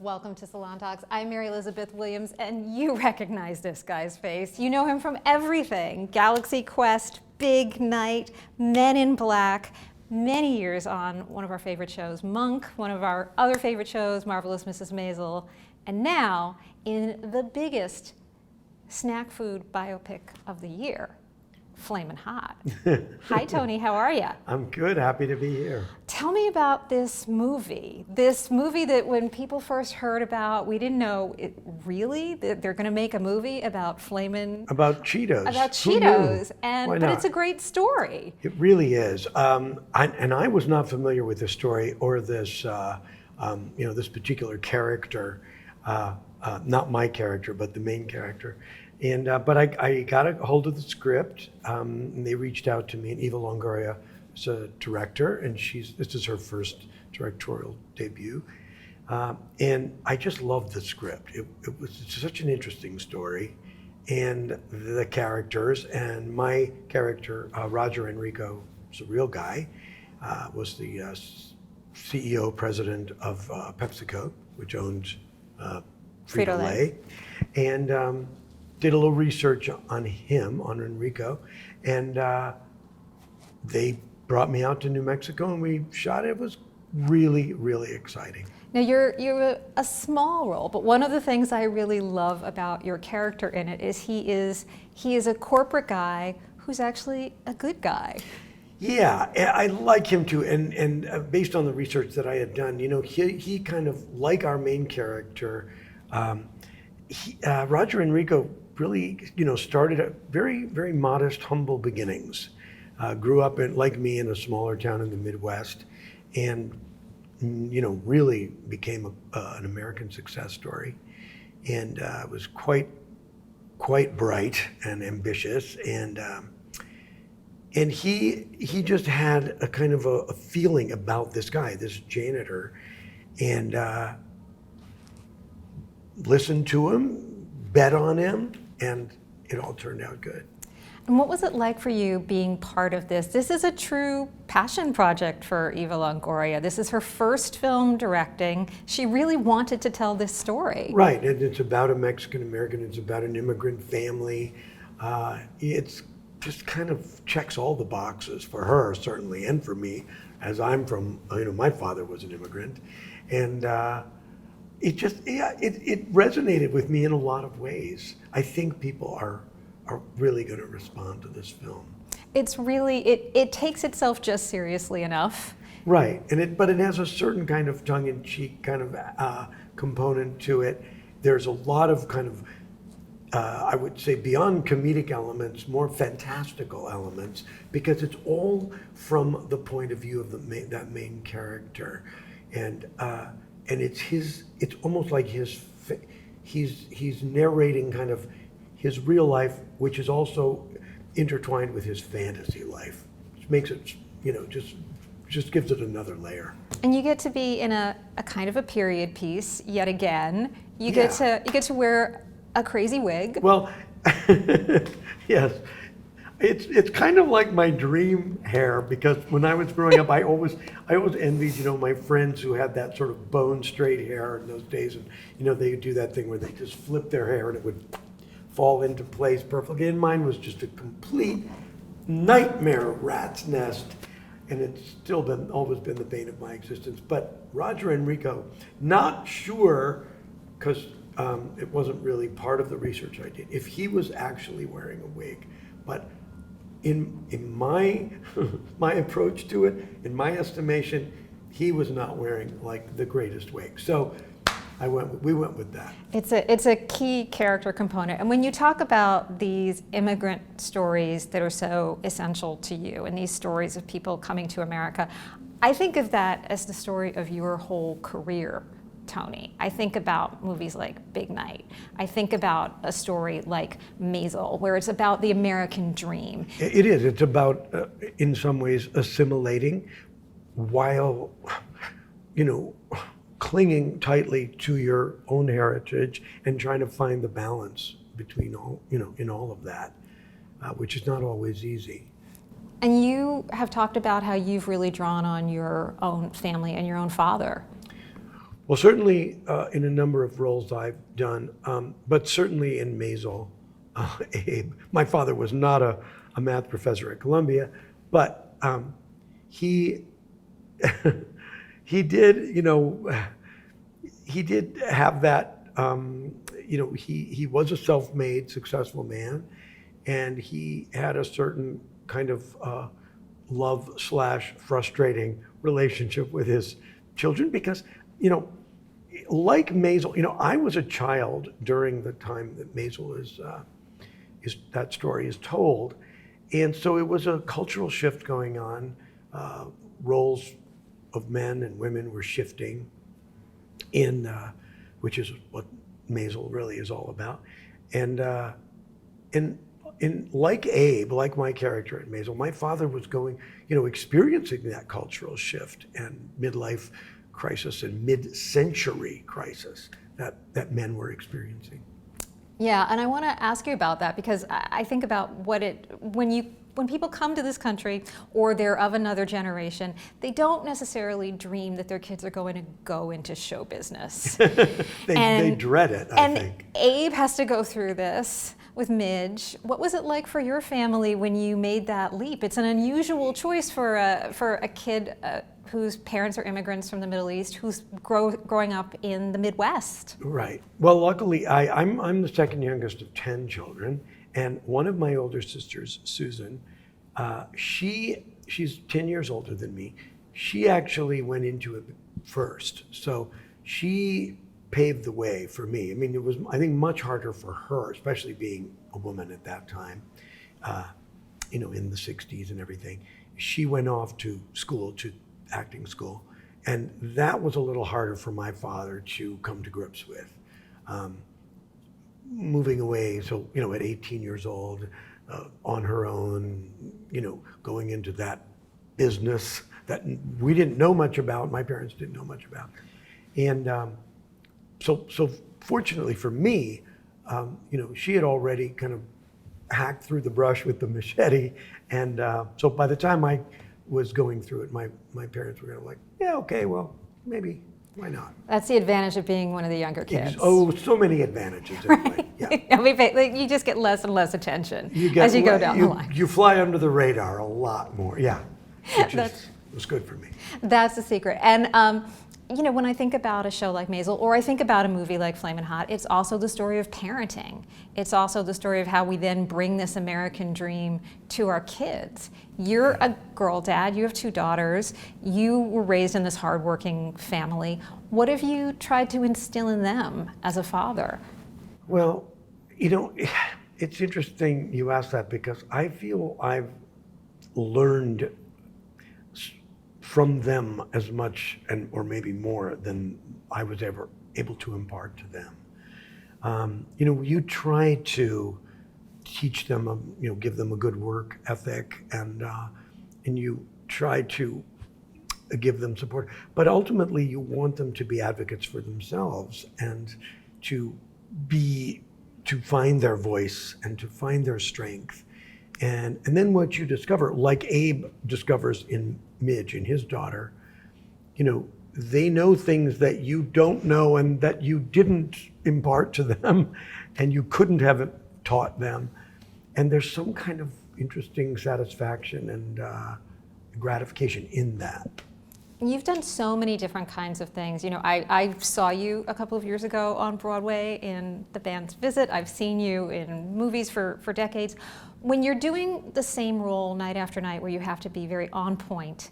Welcome to Salon Talks. I'm Mary Elizabeth Williams, and you recognize this guy's face. You know him from everything. Galaxy Quest, Big Night, Men in Black, many years on one of our favorite shows, Monk, one of our other favorite shows, Marvelous Mrs. Maisel, and now in the biggest snack food biopic of the year, Flamin Hot. Hi, Tony, how are you? I'm good, happy to be here. Tell me about this movie that when people first heard about, we didn't know it really, that they're gonna make a movie about Flamin. About Cheetos. About Cheetos, but it's a great story. It really is. I was not familiar with this story or this, this particular character, not my character, but the main character. And but I got a hold of the script. And they reached out to me, and Eva Longoria is a director, and this is her first directorial debut. And I just loved the script. It was such an interesting story, and the characters, and my character, Roger Enrico, is a real guy, was the CEO, president of PepsiCo, which owned Frito-Lay. And did a little research on him, on Enrico, and they brought me out to New Mexico and we shot it. It was really, really exciting. Now you're a small role, but one of the things I really love about your character in it is he is a corporate guy who's actually a good guy. Yeah, I like him too, and based on the research that I had done, he kind of, like our main character, Roger Enrico really, started at very, very modest, humble beginnings. Grew up, like me, in a smaller town in the Midwest, and really became an American success story, and was quite bright and ambitious, and he just had a kind of a feeling about this guy, this janitor, and listened to him, bet on him, and it all turned out good. And what was it like for you being part of this? This is a true passion project for Eva Longoria. This is her first film directing. She really wanted to tell this story. Right, and it's about a Mexican American, it's about an immigrant family. It's just kind of checks all the boxes for her, certainly, and for me, as I'm from, my father was an immigrant. And it resonated with me in a lot of ways. I think people are really going to respond to this film. It's really, it takes itself just seriously enough. Right, but it has a certain kind of tongue-in-cheek kind of component to it. There's a lot of kind of, I would say, beyond comedic elements, more fantastical elements, because it's all from the point of view of that main character. And it's almost like he's narrating kind of his real life, which is also intertwined with his fantasy life, which makes it, just gives it another layer. And you get to be in a kind of a period piece yet again. You get to wear a crazy wig. Well, yes. It's kind of like my dream hair, because when I was growing up, I always envied, my friends who had that sort of bone straight hair in those days, and they would do that thing where they just flip their hair and it would fall into place perfectly. And mine was just a complete nightmare rat's nest, and it's still always been the bane of my existence. But Roger Enrico, not sure, because it wasn't really part of the research I did, if he was actually wearing a wig, but in my my approach to it, in my estimation, he was not wearing like the greatest wig. So we went with that. It's a key character component. And when you talk about these immigrant stories that are so essential to you, and these stories of people coming to America, I think of that as the story of your whole career, Tony. I think about movies like Big Night. I think about a story like Maisel, where it's about the American dream. It is. It's about, in some ways, assimilating while, clinging tightly to your own heritage and trying to find the balance between all, in all of that, which is not always easy. And you have talked about how you've really drawn on your own family and your own father. Well, certainly in a number of roles I've done, but certainly in Maisel, Abe. My father was not a math professor at Columbia, but he he did, he did have that. He was a self-made, successful man, and he had a certain kind of love/frustrating relationship with his children because, like Maisel, I was a child during the time that Maisel is that story is told, and so it was a cultural shift going on. Roles of men and women were shifting, which is what Maisel really is all about, and like Abe, like my character in Maisel, my father was experiencing that cultural shift and midlife crisis and mid-century crisis that men were experiencing. Yeah, and I want to ask you about that because I think about when people come to this country or they're of another generation, they don't necessarily dream that their kids are going to go into show business. They dread it, I think. And Abe has to go through this with Midge. What was it like for your family when you made that leap? It's an unusual choice for a kid whose parents are immigrants from the Middle East, who's growing up in the Midwest. Right. Well, luckily, I'm the second youngest of 10 children, and one of my older sisters, Susan, she's 10 years older than me. She actually went into it first, so she paved the way for me. I mean, it was, I think, much harder for her, especially being a woman at that time, in the 60s and everything. She went off to school, to acting school, and that was a little harder for my father to come to grips with. Moving away, so, at 18 years old, on her own, going into that business that we didn't know much about, my parents didn't know much about. And so fortunately for me, she had already kind of hacked through the brush with the machete. And so by the time I was going through it, my parents were kind of like, yeah, okay, well, maybe, why not? That's the advantage of being one of the younger kids. Oh, so many advantages. Right? Yeah. You just get less and less attention as you go down the line. You fly under the radar a lot more, yeah, which was good for me. That's the secret. And when I think about a show like Maisel, or I think about a movie like Flamin Hot, it's also the story of parenting. It's also the story of how we then bring this American dream to our kids. You're a girl dad, you have 2 daughters, you were raised in this hardworking family. What have you tried to instill in them as a father? Well, it's interesting you ask that because I feel I've learned from them as much or maybe more than I was ever able to impart to them. You try to teach them, give them a good work ethic, and you try to give them support. But ultimately, you want them to be advocates for themselves and to find their voice and to find their strength. And then what you discover, like Abe discovers in Midge and his daughter, they know things that you don't know and that you didn't impart to them and you couldn't have taught them. And there's some kind of interesting satisfaction and gratification in that. You've done so many different kinds of things. I saw you a couple of years ago on Broadway in The Band's Visit. I've seen you in movies for decades. When you're doing the same role night after night, where you have to be very on point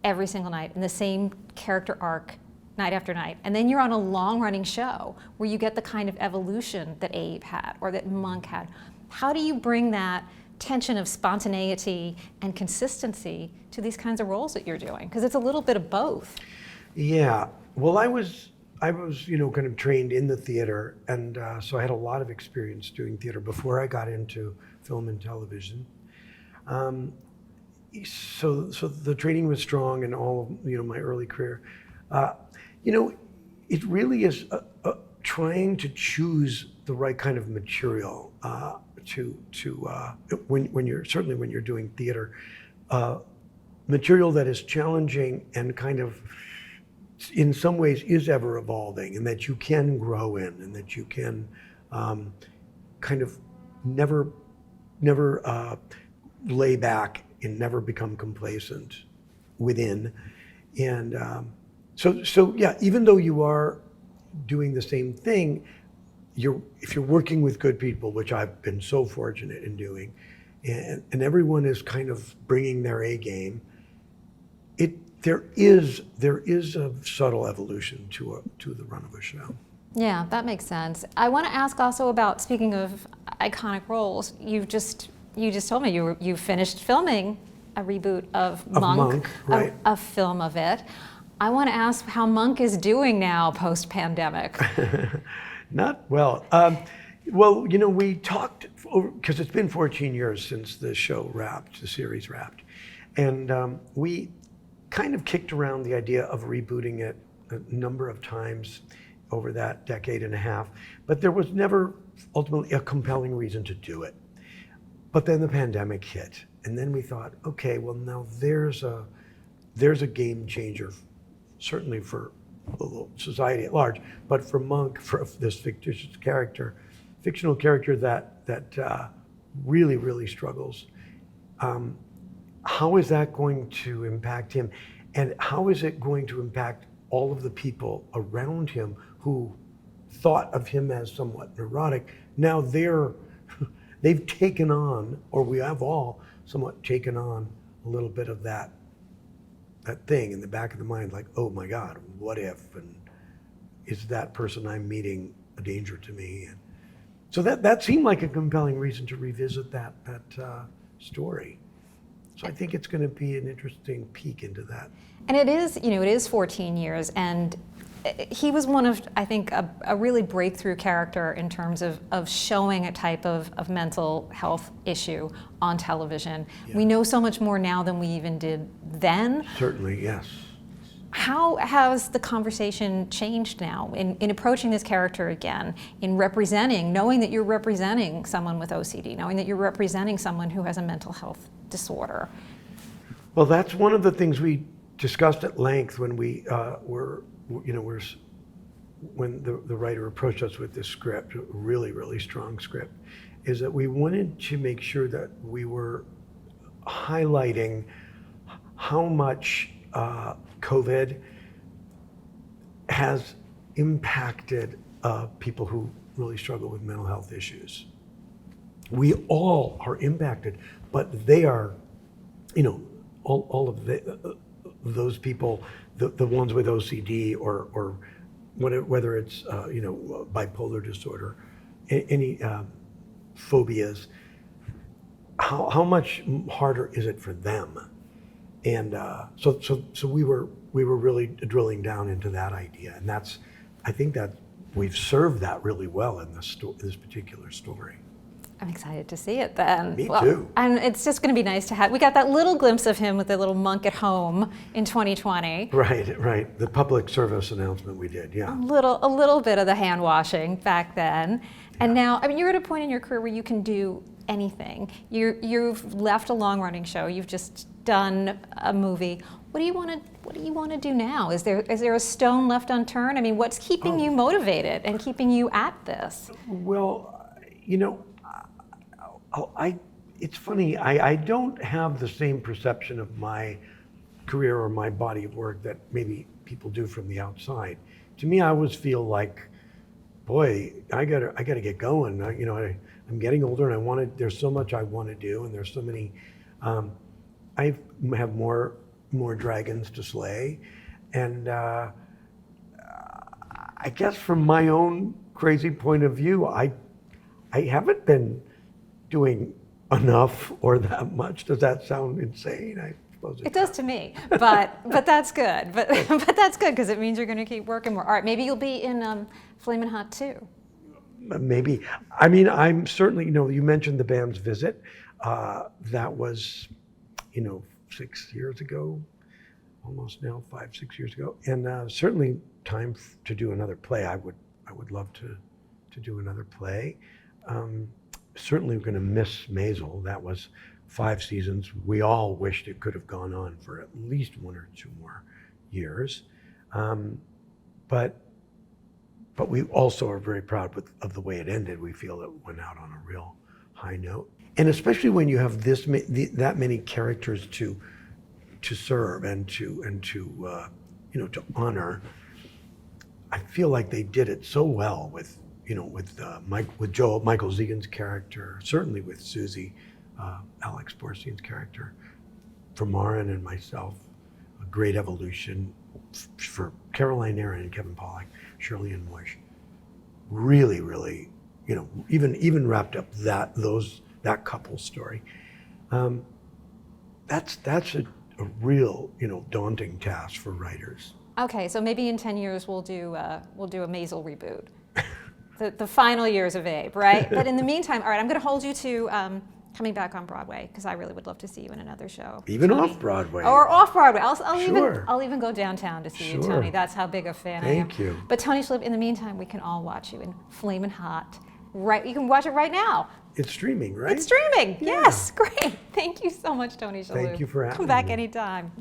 every single night, and the same character arc night after night, and then you're on a long-running show where you get the kind of evolution that Abe had or that Monk had, how do you bring that tension of spontaneity and consistency to these kinds of roles that you're doing? Because it's a little bit of both. Yeah. Well, I was kind of trained in the theater, and so I had a lot of experience doing theater before I got into film and television. So the training was strong in all of my early career. It really is trying to choose the right kind of material when you're doing theater, material that is challenging and kind of in some ways is ever evolving, and that you can grow in, and that you can kind of never lay back and never become complacent within. And so yeah, even though you are doing the same thing, if you're working with good people, which I've been so fortunate in doing, and everyone is kind of bringing their A game, there is a subtle evolution to the run of a show. Yeah, that makes sense. I want to ask also about, speaking of iconic roles, you just told me you finished filming a reboot of Monk, right. a film of it. I want to ask how Monk is doing now post-pandemic. Not well. Well, we talked, because it's been 14 years since the series wrapped. And we kind of kicked around the idea of rebooting it a number of times over that decade and a half, but there was never ultimately a compelling reason to do it. But then the pandemic hit, and then we thought, okay, well now there's a game changer, certainly for society at large, but for Monk, for this fictional character that really, really struggles. How is that going to impact him? And how is it going to impact all of the people around him who thought of him as somewhat neurotic? Now they've taken on, or we have all somewhat taken on a little bit of that thing in the back of the mind, like, oh my God, what if? And is that person I'm meeting a danger to me? And so that seemed like a compelling reason to revisit that story. So I think it's going to be an interesting peek into that. And it is 14 years, and he was one of, I think, a really breakthrough character in terms of showing a type of mental health issue on television. Yeah. We know so much more now than we even did then. Certainly, yes. How has the conversation changed now in approaching this character again, in representing, knowing that you're representing someone with OCD, knowing that you're representing someone who has a mental health disorder? Well, that's one of the things we discussed at length when we when the writer approached us with this script, a really, really strong script, is that we wanted to make sure that we were highlighting how much COVID has impacted people who really struggle with mental health issues. We all are impacted, but they are, all of those people, the ones with OCD or whether it's bipolar disorder, any phobias, how much harder is it for them? And so we were really drilling down into that idea, and I think that we've served that really well in this particular story. I'm excited to see it then. Me too. And it's just going to be nice to have. We got that little glimpse of him with the little Monk at home in 2020. Right. The public service announcement we did, yeah. A little bit of the hand washing back then, and now, you're at a point in your career where you can do anything. You've left a long-running show. You've just done a movie. What do you want to do now? Is there a stone left unturned? What's keeping you motivated and keeping you at this? Well, it's funny, I don't have the same perception of my career or my body of work that maybe people do from the outside. To me, I always feel like, boy, I gotta get going. I'm getting older, and there's so much I want to do, and there's so many, I have more dragons to slay. And I guess from my own crazy point of view, I haven't been doing enough or that much. Does that sound insane? I suppose it does to me, but that's good. But that's good because it means you're going to keep working more. All right, maybe you'll be in Flamin Hot too. Maybe. I'm certainly. You mentioned the band's visit. That was, 6 years ago, almost now 5-6 years ago, and certainly time to do another play. I would love to do another play. Certainly we're going to miss Maisel. That was 5 seasons. We all wished it could have gone on for at least 1 or 2 more years. But we also are very proud of the way it ended. We feel it went out on a real high note. And especially when you have that many characters to serve and to honor, I feel like they did it so well with Michael Zegan's character, certainly with Susie, Alex Borstein's character, for Marin and myself, a great evolution for Caroline Aaron and Kevin Pollak, Shirley and Moish. Really, really, even wrapped up that couple story. That's a real, daunting task for writers. Okay, so maybe in 10 years we'll do a Maisel reboot. The final years of Abe, right? But in the meantime, all right, I'm going to hold you to coming back on Broadway, because I really would love to see you in another show. Even Tony. off Broadway. Or off Broadway. I'll Sure. even go downtown to see you, Sure. Tony. That's how big a fan I am. Thank you. But Tony Shalhoub, in the meantime, we can all watch you in Flamin Hot. Right, you can watch it right now. It's streaming, right? It's streaming. Yeah. Yes, great. Thank you so much, Tony Shalhoub. Thank you for having Come back me. anytime.